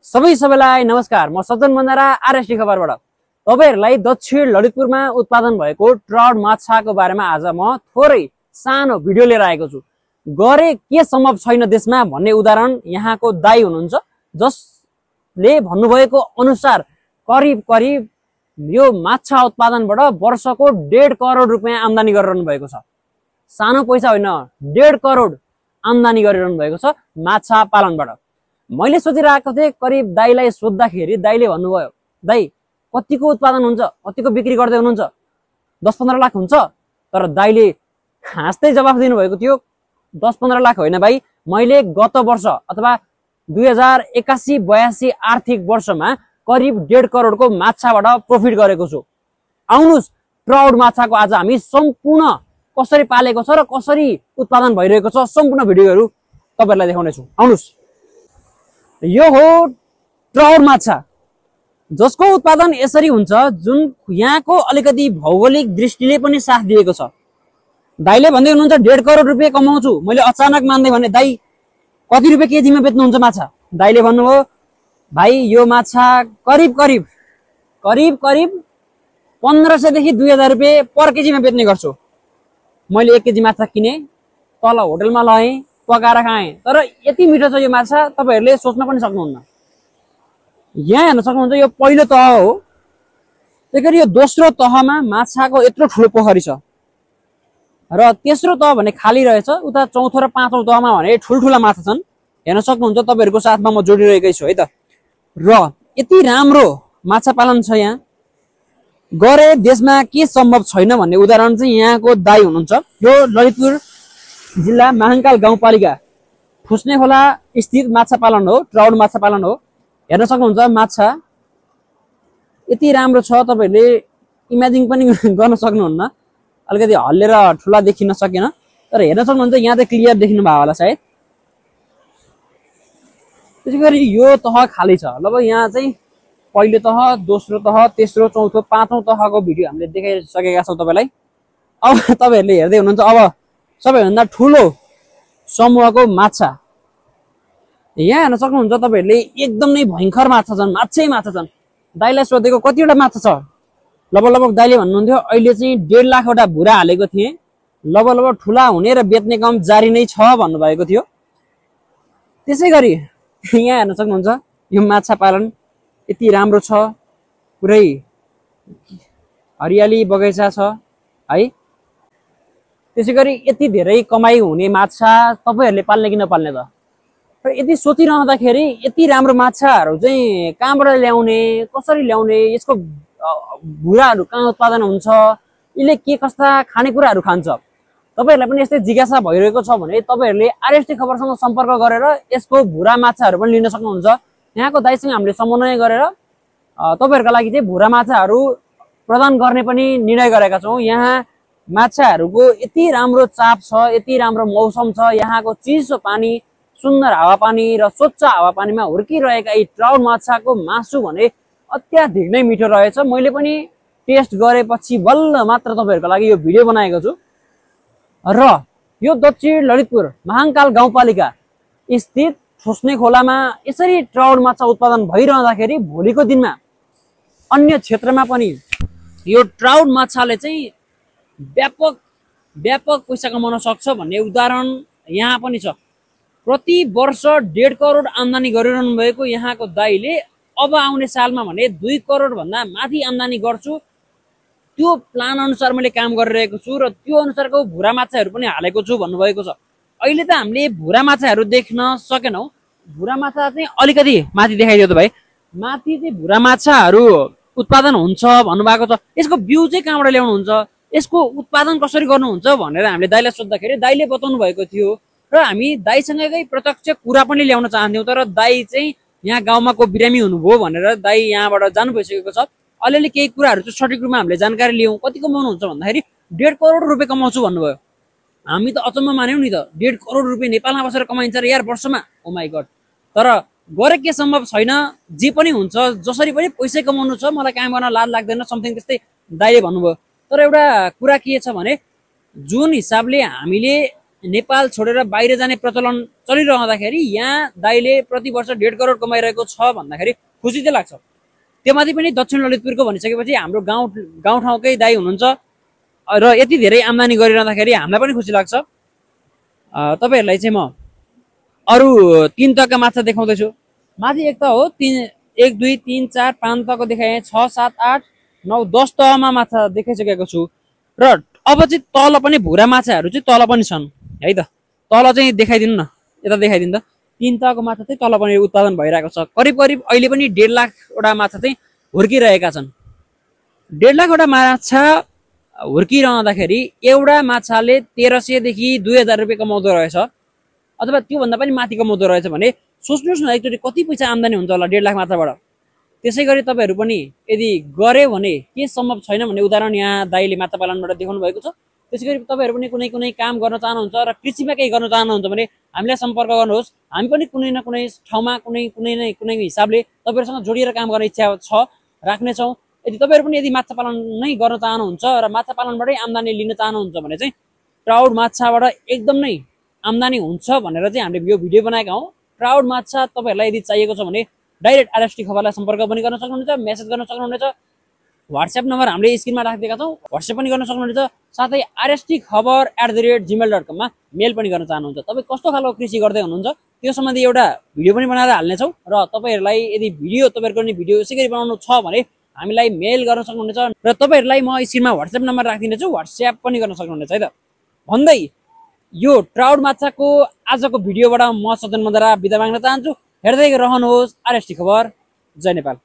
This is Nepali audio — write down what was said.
सबैलाई नमस्कार। म सज्जन बन्दारा आरएसटी खबरबाट तपाईहरुलाई दक्षिण ललितपुरमा उत्पादन भएको ट्राउट माछाको बारेमा आज म थोरै सानो भिडियो लिएर आएको छु। गरे के सम्भव छैन देशमा भन्ने उदाहरण यहाँको दाइ हुनुहुन्छ, जसले भन्नुभएको अनुसार करिब करिब यो माछा उत्पादनबाट वर्षको 1.5 करोड रुपैयाँ आम्दानी गरिरहनु भएको छ। सानो पैसा होइन, 1.5 करोड आम्दानी गरिरहनु भएको छ माछा पालनबाट। मैले सोचिरहेको थिएँ, करिब दाइलाई सोद्धाखेरि दाइले भन्नुभयो, दाइ कतिको उत्पादन हुन्छ, कतिको बिक्री गर्दै हुनुहुन्छ, 10-15 लाख हुन्छ। तर दाइले हाँस्दै जवाफ दिनुभएको थियो, 10-15 लाख होइन भाइ, मैले गत वर्ष अथवा 2081-82 आर्थिक वर्षमा करिब 1.5 करोडको माछाबाट प्रफिट गरेको छु। आउनुस्, ट्राउट माछाको आज हामी सम्पूर्ण कसरी पालेको छ र कसरी उत्पादन भइरहेको छ सम्पूर्ण भिडियोहरू तपाईहरुलाई देखाउने छु। आउनुस्, यो हो ट्राउट माछा, जसको उत्पादन यसरी हुन्छ, जुन यहाँको अलिकति भौगोलिक दृष्टिले पनि साथ दिएको छ। दाइले भन्दै हुनुहुन्छ 1.5 करोड रुपैयाँ कमाउँछु। मैले अचानक मान्दै भने, दाइ कति रुपैयाँ केजीमा बेच्नुहुन्छ माछा? दाइले भन्नुभयो, भाइ यो माछा करिब करिब 1500 देखि 2000 रुपैयाँ पर केजीमा बेच्ने गर्छु। मैले 1 केजी माछा किने, तल होटलमा लएँ, पकाएर खाएँ। तर यति मिठो छ यो माछा, तपाईहरुले सोच्न पनि सक्नुहुन्न। यहाँ हेर्न सक्नुहुन्छ, यो पहिलो तह हो। त्यसैगरी यो दोस्रो तहमा माछाको यत्रो ठुलो पोखरी छ र तेस्रो तह भने खाली रहेछ। उता चौथो र पाँचौं तहमा भने ठुल्ठुला माछा छन्। हेर्न सक्नुहुन्छ, तपाईहरुको साथमा म जोडिरहेकै छु है त। र यति राम्रो माछा पालन छ यहाँ, गरे देशमा के सम्भव छैन भन्ने उदाहरण चाहिँ यहाँको दाइ हुनुहुन्छ। यो ललितपुर जिल्ला महाकाल गाउँपालिका फुस्ने खोला स्थित माछा पालन हो, ट्राउट माछा पालन हो। हेर्न सक्नुहुन्छ, माछा यति राम्रो छ, तपाईहरुले इमेजिन पनि गर्न सक्नुहुन्न। अलिकति हल्लेर ठुला देखिन सकेन, तर हेर्न सक्नुहुन्छ यहाँ त क्लियर देखिनु भयो होला सायद। त्यसैगरी यो तह खाली छ। अब यहाँ चाहिँ पहिलो तह, दोस्रो तह, तेस्रो, चौथो, पाँचौं तहको भिडियो हामीले देखाइसकेका छौँ तपाईलाई। अब तपाईहरुले हेर्दै हुनुहुन्छ, अब सबैभन्दा ठुलो समूहको माछा यहाँ हेर्न सक्नुहुन्छ। तपाईहरुले एकदम नै भयंकर माछा छन्, माछा छन्। दाइलाई सोधेको कतिवटा माछा छ, लगभग दाइले भन्नुहुन्थ्यो अहिले चाहिँ 1.5 लाखवटा भुरा हालेको थिएँ, लगभग ठुला हुने र बेच्ने काम जारी नै छ भन्नुभएको थियो। त्यसैगरी यहाँ हेर्न सक्नुहुन्छ, यो माछा पालन यति राम्रो छ, पुरै हरियाली बगैँचा छ है। त्यसैगरी यति धेरै कमाई हुने माछा तपाईहरुले पाल्ने कि नपाल्ने त? र यति सोचिरहँदाखेरि यति राम्रो माछाहरू चाहिँ कहाँबाट ल्याउने, कसरी ल्याउने, यसको भुराहरू कहाँ उत्पादन हुन्छ, यसले के कस्ता खानेकुराहरू खान्छ, तपाईहरुलाई पनि यस्तै जिज्ञासा भइरहेको छ भने तपाईहरुले आरएसटी खबरसँग सम्पर्क गरेर यसको भुरा माछाहरू पनि लिन सक्नुहुन्छ। यहाँको दाइसँग हामीले समन्वय गरेर तपाईहरुका लागि चाहिँ भुरा माछाहरू प्रदान गर्ने पनि निर्णय गरेका छौँ। यहाँ माछाहरूको यति राम्रो चाप छ, यति राम्रो मौसम छ, यहाँको चिसो पानी, सुन्दर हावापानी र स्वच्छ हावापानीमा हुर्किरहेका यी ट्राउट माछाको मासु भने अत्याधिक नै मिठो रहेछ। मैले पनि टेस्ट गरेपछि बल्ल मात्र तपाईहरुको लागि यो भिडियो बनाएको छु। र यो दक्षिण ललितपुर महाकाल गाउँपालिका स्थित फुस्ने खोलामा यसरी ट्राउट माछा उत्पादन भइरहँदाखेरि भोलिको दिनमा अन्य क्षेत्रमा पनि यो ट्राउट माछाले चाहिँ व्यापक पैसा कमाउन सक्छ भन्ने उदाहरण यहाँ पनि छ। प्रति वर्ष 1.5 करोड आम्दानी गरिरहनु भएको यहाँको दाइले अब आउने सालमा भने 2 करोड भन्दा माथि आम्दानी गर्छु, त्यो प्लान अनुसार मैले काम गरिरहेको छु र त्यो अनुसारको भुरा माछाहरू पनि हालेको छु भन्नुभएको छ। अहिले त हामीले भुरा माछाहरू देख्न सकेनौँ। भुरा माछा चाहिँ अलिकति माथि देखाइदियो त भाइ। माथि चाहिँ भुरा माछाहरू उत्पादन हुन्छ भन्नुभएको छ। यसको बिउ चाहिँ कहाँबाट ल्याउनुहुन्छ, यसको उत्पादन कसरी गर्नुहुन्छ भनेर हामीले दाइलाई सोद्धाखेरि दाइले बताउनु भएको थियो र हामी दाइसँगै प्रत्यक्ष कुरा पनि ल्याउन चाहन्थ्यौँ। तर दाइ चाहिँ यहाँ गाउँमा को बिरामी हुनुभयो भनेर दाइ यहाँबाट जानु भइसकेको छ। अलिअलि केही कुराहरू चाहिँ सठिक रूपमा हामीले जानकारी लियौँ। कति कमाउनुहुन्छ भन्दाखेरि 1.5 करोड रुपैयाँ कमाउँछु भन्नुभयो। हामी त अचम्म मान्यौँ नि त, 1.5 करोड रुपैयाँ नेपालमा बसेर कमाइन्छ र यार वर्षमा, ओ माई गड। तर गरे के सम्भव छैन, जे पनि हुन्छ, जसरी पनि पैसै कमाउनु छ, मलाई काम गर्न लाज लाग्दैन, समथिङ त्यस्तै दाइले भन्नुभयो। तर एउटा कुरा के छ भने, जुन हिसाबले हामीले नेपाल छोडेर बाहिर जाने प्रचलन चलिरहँदाखेरि यहाँ दाइले प्रति वर्ष 1.5 करोड कमाइरहेको छ भन्दाखेरि खुसी चाहिँ लाग्छ। त्योमाथि पनि दक्षिण ललितपुरको भनिसकेपछि हाम्रो गाउँठाउँकै दाइ हुनुहुन्छ र यति धेरै आम्दानी गरिरहँदाखेरि हामीलाई पनि खुसी लाग्छ। तपाईहरुलाई चाहिँ म अरु 3 तहका माछा देखाउँदैछु। माथि एक तह हो 1 2 3 4 5 तहको देखाएँ, 6 7 8 9 10 तहमा माछा देखाइसकेको छु र अब चाहिँ तल पनि भुरा माछाहरू चाहिँ तल पनि छन् है त। तल चाहिँ देखाइदिनु न, यता देखाइदिनु त। 3 तहको माछा चाहिँ तल पनि उत्पादन भइरहेको छ। करिब करिब अहिले पनि 1.5 लाख वटा माछा चाहिँ हुर्किरहेका छन्। 1.5 लाख वटा माछा हुर्किरहँदाखेरि एउटा माछाले 1300 देखि 2000 रुपियाँ कमाउँदो रहेछ अथवा त्योभन्दा पनि माथि कमाउँदो रहेछ भने सोच्नुहोस् न एकचोटि कति पैसा आम्दानी हुन्छ होला 1.5 लाख माछाबाट। त्यसै गरी तपाईहरु पनि यदि गरे भने के सम्भव छैन भन्ने उदाहरण यहाँ दाइले माछा पालनबाट देखाउनु भएको छ। त्यसै गरी तपाईहरु पनि कुनै कुनै काम गर्न चाहनुहुन्छ र कृषिमा केही गर्न चाहनुहुन्छ भने हामीलाई सम्पर्क गर्नुहोस्। हामी पनि कुनै न कुनै ठाउँमा कुनै हिसाबले तपाईहरुसँग जोडिएर काम गर्ने इच्छा छ, राख्ने छौं। यदि तपाईहरु पनि यदि माछा पालन नै गर्न चाहनुहुन्छ र माछा पालनबाटै आम्दानी लिन चाहनुहुन्छ भने चाहिँ ट्राउट माछाबाट एकदम नै आम्दानी हुन्छ भनेर चाहिँ हामीले यो भिडियो बनाएका हौं। ट्राउट माछा तपाईहरुलाई यदि चाहिएको छ भने डाइरेक्ट आरएसटी खबरलाई सम्पर्क पनि गर्न सक्नुहुनेछ, मेसेज गर्न सक्नुहुनेछ। व्हाट्सएप नम्बर हामीले स्क्रिनमा राखिदिएका छौं, व्हाट्सएप पनि गर्न सक्नुहुनेछ। साथै rstkhबर@gmail.com मा मेल पनि गर्न चाहनुहुन्छ। तपाई कस्तो खालको कृषि गर्दै हुनुहुन्छ त्यो सम्बन्धी एउटा भिडियो पनि बनाएर हाल्ने छौं र तपाईहरुलाई यदि तपाईहरुको नि भिडियो यसै गरी बनाउनु छ भने हामीलाई मेल गर्न सक्नुहुनेछ र तपाईहरुलाई म स्क्रिनमा व्हाट्सएप नम्बर राखिदिनेछु, व्हाट्सएप पनि गर्न सक्नुहुनेछ है त। भन्दै यो ट्राउट माछाको आजको भिडियोबाट म सजन मन्दरा बिदा माग्न चाहन्छु। हेर्दै रहनुहोस् आरएसटी खबर। जय नेपाल।